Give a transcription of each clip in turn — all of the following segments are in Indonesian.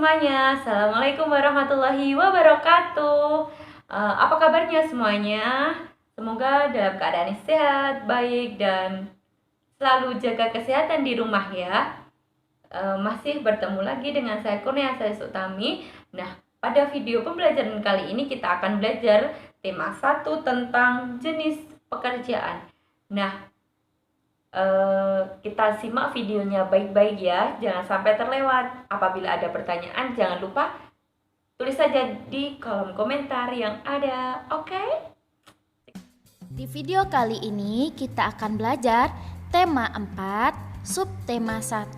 semuanya, Assalamualaikum warahmatullahi wabarakatuh. Apa kabarnya semuanya? Semoga dalam keadaan sehat, baik, dan selalu jaga kesehatan di rumah ya. Masih bertemu lagi dengan saya Kurnia Utami. Nah, pada video pembelajaran kali ini kita akan belajar tema 1 tentang jenis pekerjaan. Nah, kita simak videonya baik-baik ya, jangan sampai terlewat. Apabila ada pertanyaan, jangan lupa tulis saja di kolom komentar yang ada, oke? Di video kali ini kita akan belajar tema 4, subtema 1,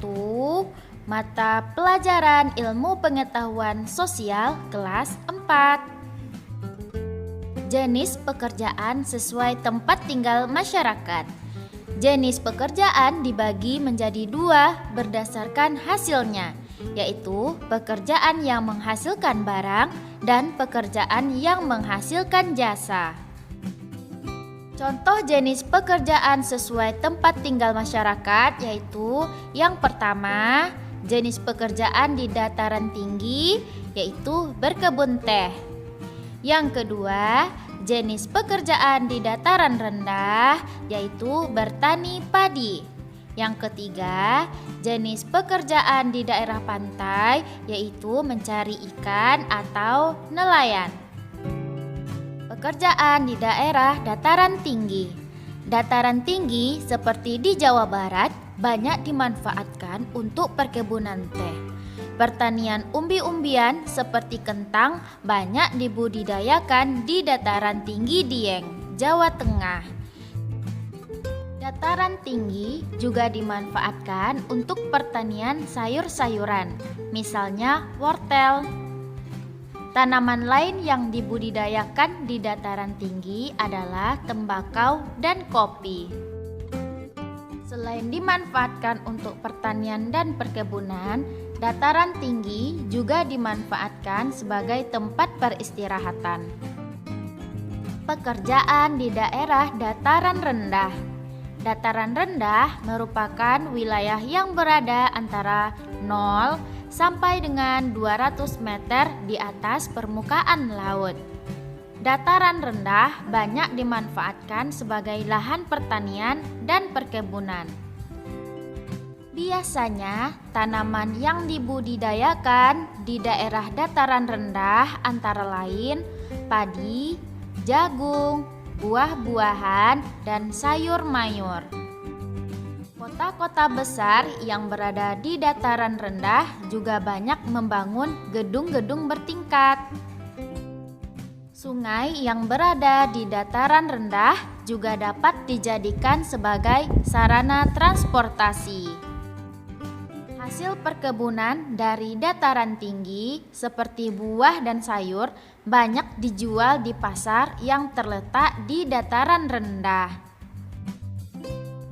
mata pelajaran ilmu pengetahuan sosial kelas 4. Jenis pekerjaan sesuai tempat tinggal masyarakat. Jenis pekerjaan dibagi menjadi 2 berdasarkan hasilnya, yaitu pekerjaan yang menghasilkan barang dan pekerjaan yang menghasilkan jasa. Contoh jenis pekerjaan sesuai tempat tinggal masyarakat yaitu yang pertama, jenis pekerjaan di dataran tinggi yaitu berkebun teh. Yang kedua, jenis pekerjaan di dataran rendah yaitu bertani padi. Yang ketiga, jenis pekerjaan di daerah pantai yaitu mencari ikan atau nelayan. Pekerjaan di daerah dataran tinggi. Dataran tinggi seperti di Jawa Barat banyak dimanfaatkan untuk perkebunan teh. Pertanian umbi-umbian seperti kentang banyak dibudidayakan di dataran tinggi Dieng, Jawa Tengah. Dataran tinggi juga dimanfaatkan untuk pertanian sayur-sayuran, misalnya wortel. Tanaman lain yang dibudidayakan di dataran tinggi adalah tembakau dan kopi. Selain dimanfaatkan untuk pertanian dan perkebunan, dataran tinggi juga dimanfaatkan sebagai tempat peristirahatan. Pekerjaan di daerah dataran rendah. Dataran rendah merupakan wilayah yang berada antara 0 sampai dengan 200 meter di atas permukaan laut. Dataran rendah banyak dimanfaatkan sebagai lahan pertanian dan perkebunan. Biasanya, tanaman yang dibudidayakan di daerah dataran rendah antara lain padi, jagung, buah-buahan, dan sayur-mayur. Kota-kota besar yang berada di dataran rendah juga banyak membangun gedung-gedung bertingkat. Sungai yang berada di dataran rendah juga dapat dijadikan sebagai sarana transportasi. Hasil perkebunan dari dataran tinggi seperti buah dan sayur banyak dijual di pasar yang terletak di dataran rendah.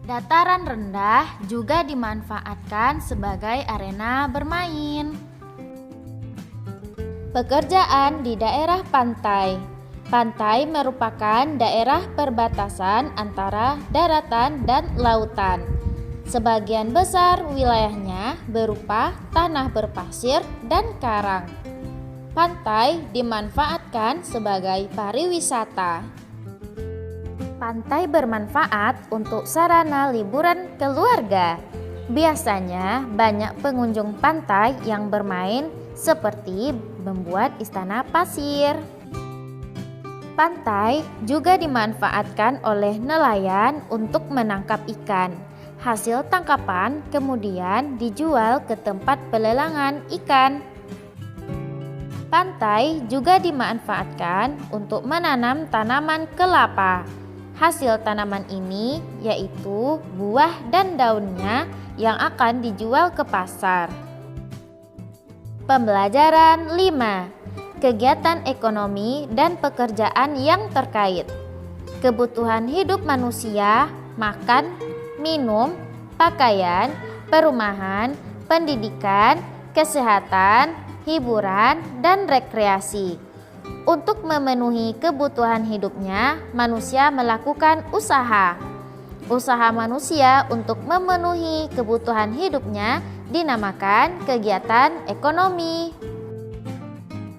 Dataran rendah juga dimanfaatkan sebagai arena bermain. Pekerjaan di daerah pantai. Pantai merupakan daerah perbatasan antara daratan dan lautan. Sebagian besar wilayahnya berupa tanah berpasir dan karang. Pantai dimanfaatkan sebagai pariwisata. Pantai bermanfaat untuk sarana liburan keluarga. Biasanya banyak pengunjung pantai yang bermain seperti membuat istana pasir. Pantai juga dimanfaatkan oleh nelayan untuk menangkap ikan. Hasil tangkapan kemudian dijual ke tempat pelelangan ikan. Pantai juga dimanfaatkan untuk menanam tanaman kelapa. Hasil tanaman ini yaitu buah dan daunnya yang akan dijual ke pasar. Pembelajaran 5. Kegiatan ekonomi dan pekerjaan yang terkait. Kebutuhan hidup manusia, makan, minum, pakaian, perumahan, pendidikan, kesehatan, hiburan, dan rekreasi. Untuk memenuhi kebutuhan hidupnya, manusia melakukan usaha. Usaha manusia untuk memenuhi kebutuhan hidupnya dinamakan kegiatan ekonomi.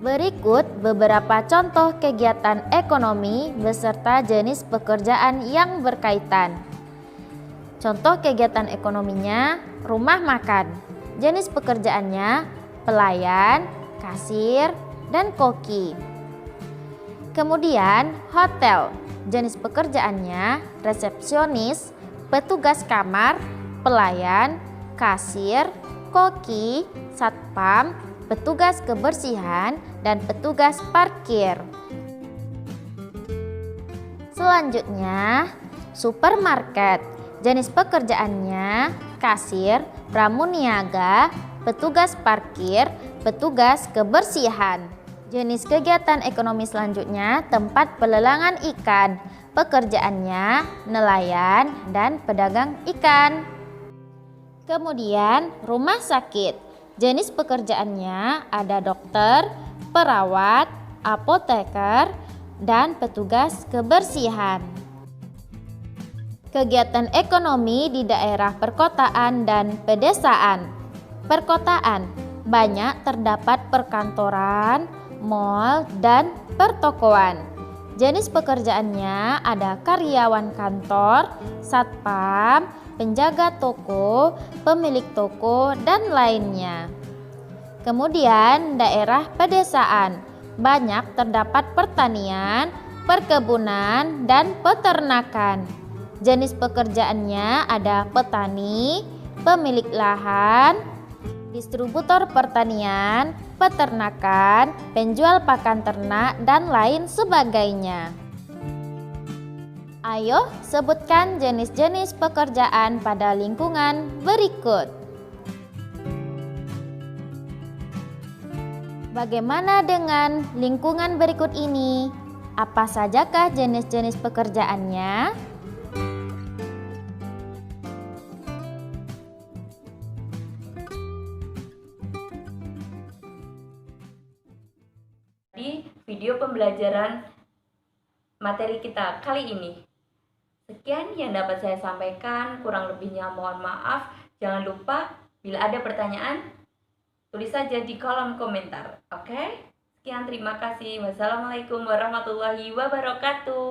Berikut beberapa contoh kegiatan ekonomi beserta jenis pekerjaan yang berkaitan. Contoh kegiatan ekonominya, rumah makan. Jenis pekerjaannya, pelayan, kasir, dan koki. Kemudian, hotel. Jenis pekerjaannya, resepsionis, petugas kamar, pelayan, kasir, koki, satpam, petugas kebersihan, dan petugas parkir. Selanjutnya, supermarket. Jenis pekerjaannya kasir, pramuniaga, petugas parkir, petugas kebersihan. Jenis kegiatan ekonomi selanjutnya tempat pelelangan ikan. Pekerjaannya nelayan dan pedagang ikan. Kemudian rumah sakit. Jenis pekerjaannya ada dokter, perawat, apoteker, dan petugas kebersihan. Kegiatan ekonomi di daerah perkotaan dan pedesaan. Perkotaan, banyak terdapat perkantoran, mal, dan pertokoan. Jenis pekerjaannya ada karyawan kantor, satpam, penjaga toko, pemilik toko, dan lainnya. Kemudian daerah pedesaan, banyak terdapat pertanian, perkebunan, dan peternakan. Jenis pekerjaannya ada petani, pemilik lahan, distributor pertanian, peternakan, penjual pakan ternak, dan lain sebagainya. Ayo sebutkan jenis-jenis pekerjaan pada lingkungan berikut. Bagaimana dengan lingkungan berikut ini? Apa sajakah jenis-jenis pekerjaannya? Di video pembelajaran materi kita kali ini. Sekian yang dapat saya sampaikan, kurang lebihnya mohon maaf. Jangan lupa bila ada pertanyaan, tulis saja di kolom komentar. Oke? Sekian, terima kasih. Wassalamualaikum warahmatullahi wabarakatuh.